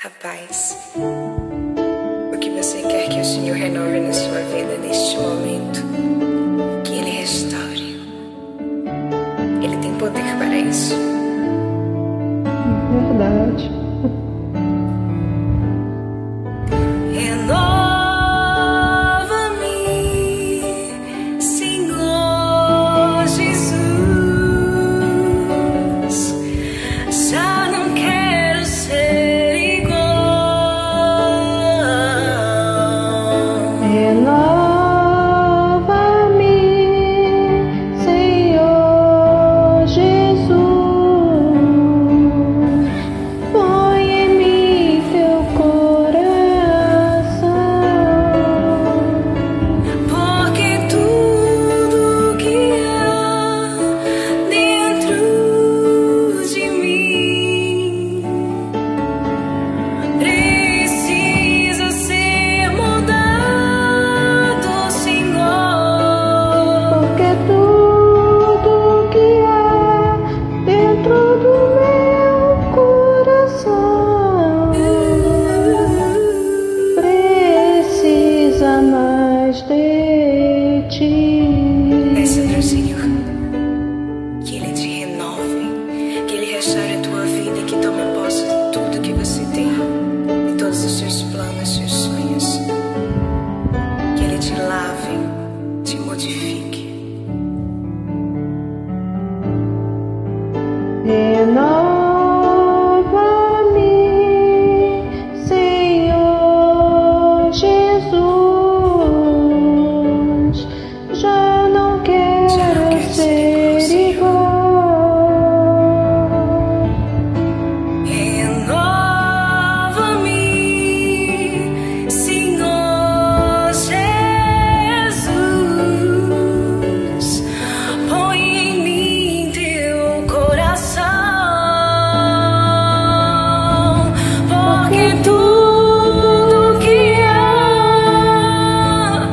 a paz. O que você quer que o Senhor renove na sua vida neste momento, que Ele restaure. Ele tem poder para isso. Verdade. Renova-me, Senhor Jesus. Já não quero ser igual. Renova-me, Senhor Jesus. Põe em mim teu coração, Porque tudo que há dentro de mim precisa ser mudado, Senhor. porque tudo que há dentro do meu coração precisa mais de ti. Peça para o Senhor que Ele te renove, que Ele restaure a tua vida, que tome posse de tudo que você tem, de todos os seus planos, seus sonhos. Que Ele te lave, te modifique. Renova-me, Senhor Jesus. Já não quero ser igual. Renova-me, Senhor Jesus. Põe em mim teu coração, porque tudo que há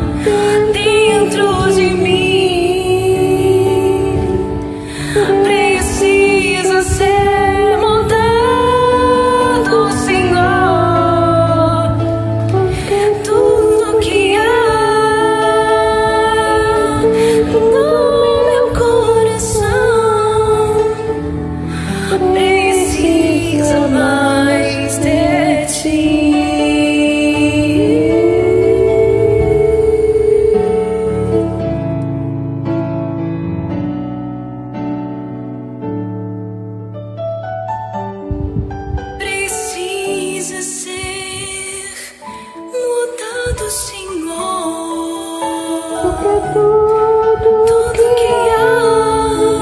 dentro de mim precisa ser mudado, Senhor. Tudo que há no meu coração precisa mais de ti. Precisa ser mudado, Senhor. Porque tudo Tudo que há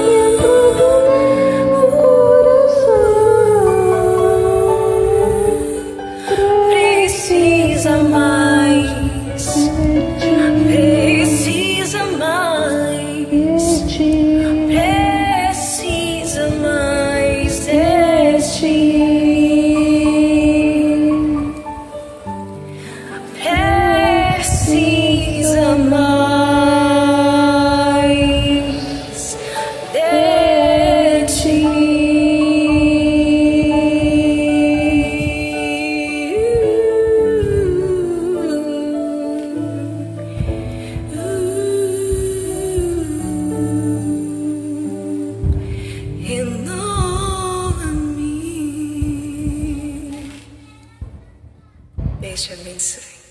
dentro do meu coração precisa mais, de precisa mais, ti. precisa mais de ti. Precisa mais de ti. Renova-me. Deus te abençoe.